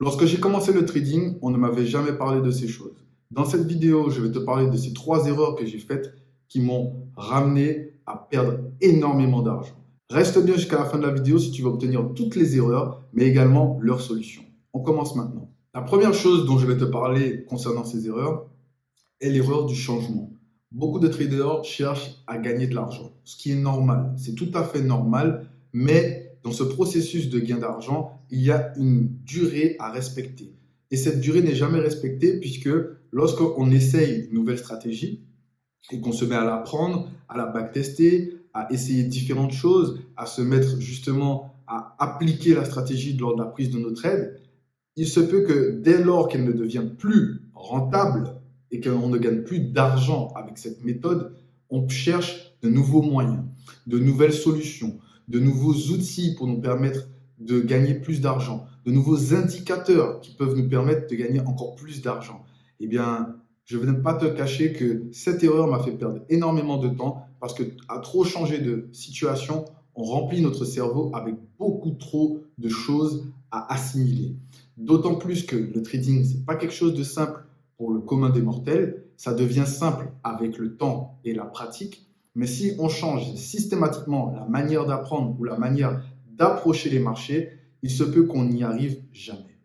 Lorsque j'ai commencé le trading, on ne m'avait jamais parlé de ces choses. Dans cette vidéo, je vais te parler de ces 3 erreurs que j'ai faites qui m'ont ramené à perdre énormément d'argent. Reste bien jusqu'à la fin de la vidéo si tu veux obtenir toutes les erreurs, mais également leurs solutions. On commence maintenant. La première chose dont je vais te parler concernant ces erreurs est l'erreur du changement. Beaucoup de traders cherchent à gagner de l'argent, ce qui est normal. C'est tout à fait normal, mais dans ce processus de gain d'argent, il y a une durée à respecter. Et cette durée n'est jamais respectée puisque lorsqu'on essaye une nouvelle stratégie et qu'on se met à l'apprendre, à la backtester, à essayer différentes choses, à se mettre justement à appliquer la stratégie lors de la prise de nos trades, il se peut que dès lors qu'elle ne devient plus rentable et qu'on ne gagne plus d'argent avec cette méthode, on cherche de nouveaux moyens, de nouvelles solutions, de nouveaux outils pour nous permettre de gagner plus d'argent, de nouveaux indicateurs qui peuvent nous permettre de gagner encore plus d'argent. Eh bien, je ne vais pas te cacher que cette erreur m'a fait perdre énormément de temps parce qu'à trop changer de situation, on remplit notre cerveau avec beaucoup trop de choses à assimiler. D'autant plus que le trading, ce n'est pas quelque chose de simple pour le commun des mortels. Ça devient simple avec le temps et la pratique. Mais si on change systématiquement la manière d'apprendre ou la manière d'approcher les marchés, il se peut qu'on n'y arrive jamais.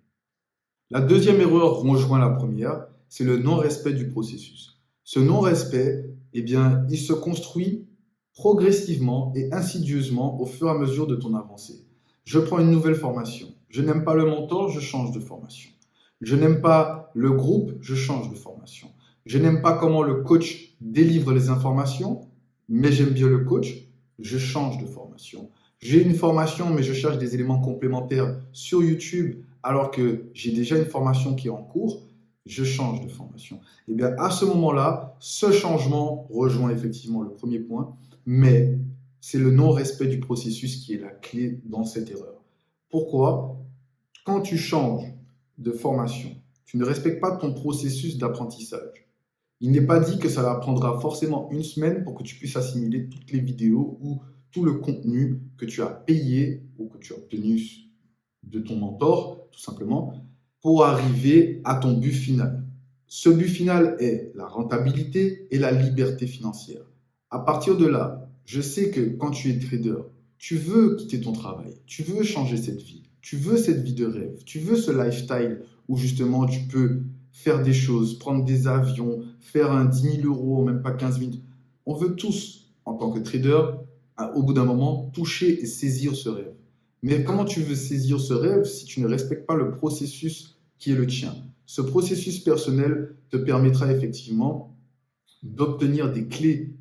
La deuxième erreur rejoint la première, c'est le non-respect du processus. Ce non-respect, eh bien, il se construit progressivement et insidieusement au fur et à mesure de ton avancée. Je prends une nouvelle formation. Je n'aime pas le mentor, je change de formation. Je n'aime pas le groupe, je change de formation. Je n'aime pas comment le coach délivre les informations, mais j'aime bien le coach, je change de formation. J'ai une formation, mais je cherche des éléments complémentaires sur YouTube, alors que j'ai déjà une formation qui est en cours, je change de formation. Et bien, à ce moment-là, ce changement rejoint effectivement le premier point, mais c'est le non-respect du processus qui est la clé dans cette erreur. Pourquoi? Quand tu changes de formation, tu ne respectes pas ton processus d'apprentissage. Il n'est pas dit que ça prendra forcément une semaine pour que tu puisses assimiler toutes les vidéos ou tout le contenu que tu as payé ou que tu as obtenu de ton mentor, tout simplement, pour arriver à ton but final. Ce but final est la rentabilité et la liberté financière. À partir de là, je sais que quand tu es trader, tu veux quitter ton travail, tu veux changer cette vie, tu veux cette vie de rêve, tu veux ce lifestyle où justement tu peux faire des choses, prendre des avions, faire un 10 000 euros, même pas 15 000. On veut tous, en tant que trader, au bout d'un moment, toucher et saisir ce rêve. Mais comment tu veux saisir ce rêve si tu ne respectes pas le processus qui est le tien? Ce processus personnel te permettra effectivement d'obtenir des clés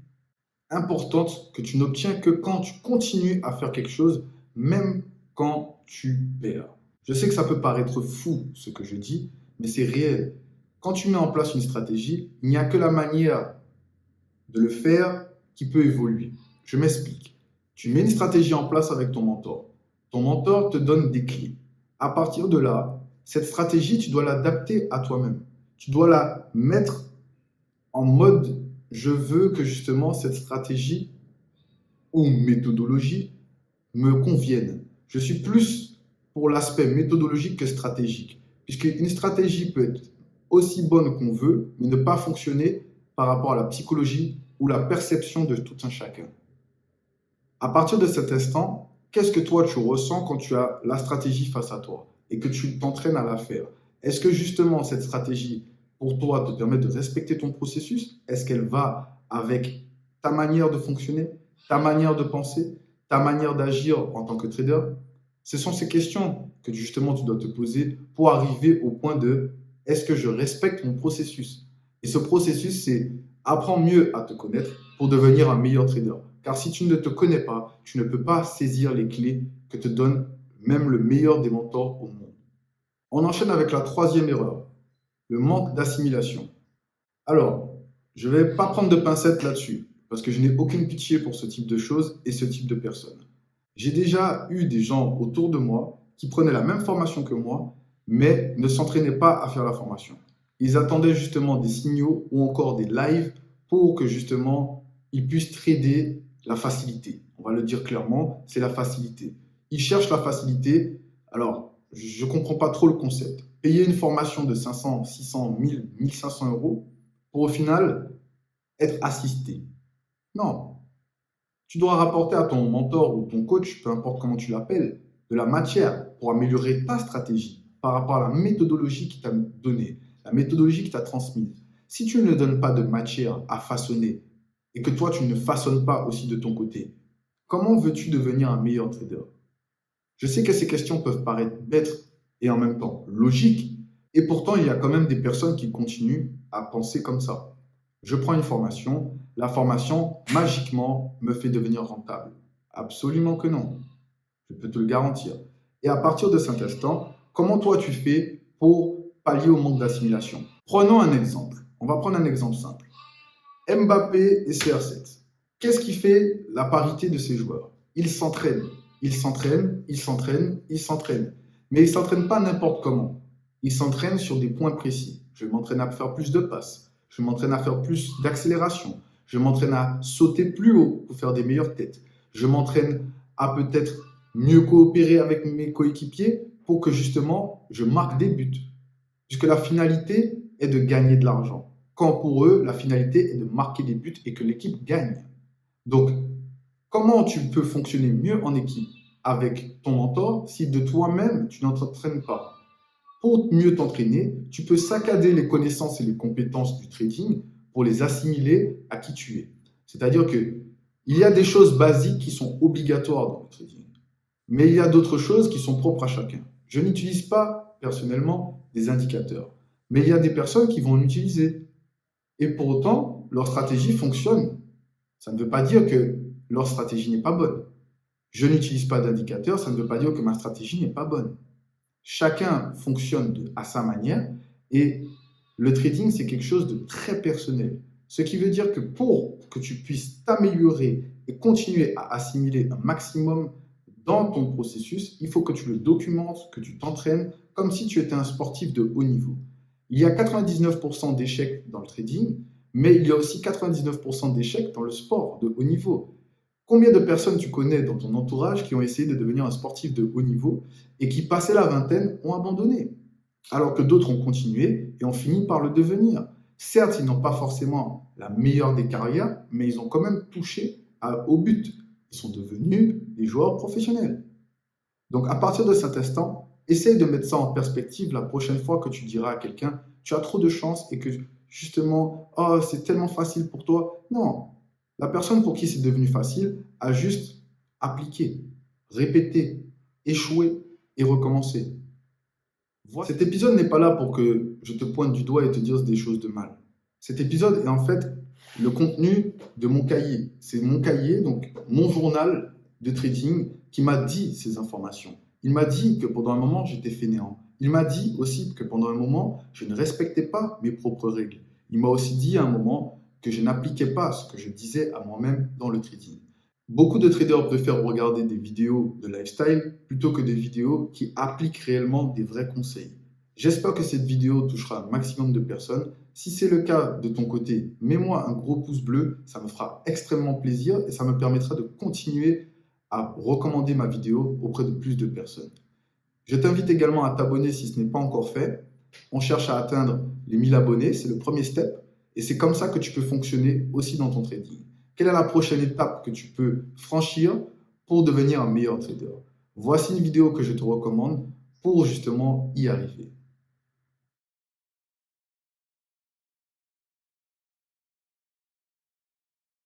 importantes que tu n'obtiens que quand tu continues à faire quelque chose, même quand tu perds. Je sais que ça peut paraître fou ce que je dis, mais c'est réel. Quand tu mets en place une stratégie, il n'y a que la manière de le faire qui peut évoluer. Je m'explique. Tu mets une stratégie en place avec ton mentor. Ton mentor te donne des clés. À partir de là, cette stratégie, tu dois l'adapter à toi-même. Tu dois la mettre en mode, je veux que justement cette stratégie ou méthodologie me convienne. Je suis plus pour l'aspect méthodologique que stratégique, puisque une stratégie peut être aussi bonne qu'on veut, mais ne pas fonctionner par rapport à la psychologie ou la perception de tout un chacun. À partir de cet instant, qu'est-ce que toi tu ressens quand tu as la stratégie face à toi et que tu t'entraînes à la faire? Est-ce que justement cette stratégie, pour toi, te permet de respecter ton processus? Est-ce qu'elle va avec ta manière de fonctionner, ta manière de penser, ta manière d'agir en tant que trader? Ce sont ces questions que justement tu dois te poser pour arriver au point de est-ce que je respecte mon processus? Et ce processus, c'est apprends mieux à te connaître pour devenir un meilleur trader. Car si tu ne te connais pas, tu ne peux pas saisir les clés que te donne même le meilleur des mentors au monde. On enchaîne avec la troisième erreur, le manque d'assimilation. Alors, je ne vais pas prendre de pincettes là-dessus, parce que je n'ai aucune pitié pour ce type de choses et ce type de personnes. J'ai déjà eu des gens autour de moi qui prenaient la même formation que moi, mais ne s'entraînaient pas à faire la formation. Ils attendaient justement des signaux ou encore des lives pour que justement ils puissent trader la facilité. On va le dire clairement, c'est la facilité. Ils cherchent la facilité. Alors, je ne comprends pas trop le concept. Payer une formation de 500, 600, 1000, 1500 euros pour au final être assisté. Non. Tu dois rapporter à ton mentor ou ton coach, peu importe comment tu l'appelles, de la matière pour améliorer ta stratégie par rapport à la méthodologie qu'il t'a donnée, la méthodologie qu'il t'a transmise. Si tu ne donnes pas de matière à façonner et que toi, tu ne façonnes pas aussi de ton côté, comment veux-tu devenir un meilleur trader? Je sais que ces questions peuvent paraître bêtes et en même temps logiques, et pourtant, il y a quand même des personnes qui continuent à penser comme ça. Je prends une formation, la formation, magiquement, me fait devenir rentable. Absolument que non. Je peux te le garantir. Et à partir de cet instant, comment toi tu fais pour pallier au manque d'assimilation? Prenons un exemple. On va prendre un exemple simple. Mbappé et CR7. Qu'est-ce qui fait la parité de ces joueurs? Ils s'entraînent. Ils s'entraînent, ils s'entraînent, ils s'entraînent. Mais ils ne s'entraînent pas n'importe comment. Ils s'entraînent sur des points précis. Je m'entraîne à faire plus de passes. Je m'entraîne à faire plus d'accélération. Je m'entraîne à sauter plus haut pour faire des meilleures têtes. Je m'entraîne à peut-être mieux coopérer avec mes coéquipiers pour que justement je marque des buts. Puisque la finalité est de gagner de l'argent. Quand pour eux, la finalité est de marquer des buts et que l'équipe gagne. Donc, comment tu peux fonctionner mieux en équipe avec ton mentor si de toi-même, tu ne t'entraînes pas? Pour mieux t'entraîner, tu peux saccader les connaissances et les compétences du trading pour les assimiler à qui tu es. C'est-à-dire qu'il y a des choses basiques qui sont obligatoires dans le trading, mais il y a d'autres choses qui sont propres à chacun. Je n'utilise pas personnellement des indicateurs, mais il y a des personnes qui vont en utiliser. Et pour autant, leur stratégie fonctionne. Ça ne veut pas dire que leur stratégie n'est pas bonne. Je n'utilise pas d'indicateurs, ça ne veut pas dire que ma stratégie n'est pas bonne. Chacun fonctionne à sa manière et le trading, c'est quelque chose de très personnel. Ce qui veut dire que pour que tu puisses t'améliorer et continuer à assimiler un maximum dans ton processus, il faut que tu le documentes, que tu t'entraînes comme si tu étais un sportif de haut niveau. Il y a 99% d'échecs dans le trading, mais il y a aussi 99% d'échecs dans le sport de haut niveau. Combien de personnes tu connais dans ton entourage qui ont essayé de devenir un sportif de haut niveau et qui, passé la vingtaine, ont abandonné, alors que d'autres ont continué et ont fini par le devenir? Certes, ils n'ont pas forcément la meilleure des carrières, mais ils ont quand même touché au but. Ils sont devenus des joueurs professionnels. Donc, à partir de cet instant, essaye de mettre ça en perspective la prochaine fois que tu diras à quelqu'un « tu as trop de chance » et que justement « oh, c'est tellement facile pour toi ». Non, la personne pour qui c'est devenu facile a juste appliqué, répété, échoué et recommencé. Cet épisode n'est pas là pour que je te pointe du doigt et te dire des choses de mal. Cet épisode est en fait le contenu de mon cahier. C'est mon cahier, donc mon journal de trading qui m'a dit ces informations. Il m'a dit que pendant un moment, j'étais fainéant. Il m'a dit aussi que pendant un moment, je ne respectais pas mes propres règles. Il m'a aussi dit à un moment que je n'appliquais pas ce que je disais à moi-même dans le trading. Beaucoup de traders préfèrent regarder des vidéos de lifestyle plutôt que des vidéos qui appliquent réellement des vrais conseils. J'espère que cette vidéo touchera un maximum de personnes. Si c'est le cas de ton côté, mets-moi un gros pouce bleu, ça me fera extrêmement plaisir et ça me permettra de continuer à recommander ma vidéo auprès de plus de personnes. Je t'invite également à t'abonner si ce n'est pas encore fait. On cherche à atteindre les 1000 abonnés, c'est le premier step et c'est comme ça que tu peux fonctionner aussi dans ton trading. Quelle est la prochaine étape que tu peux franchir pour devenir un meilleur trader? Voici une vidéo que je te recommande pour justement y arriver.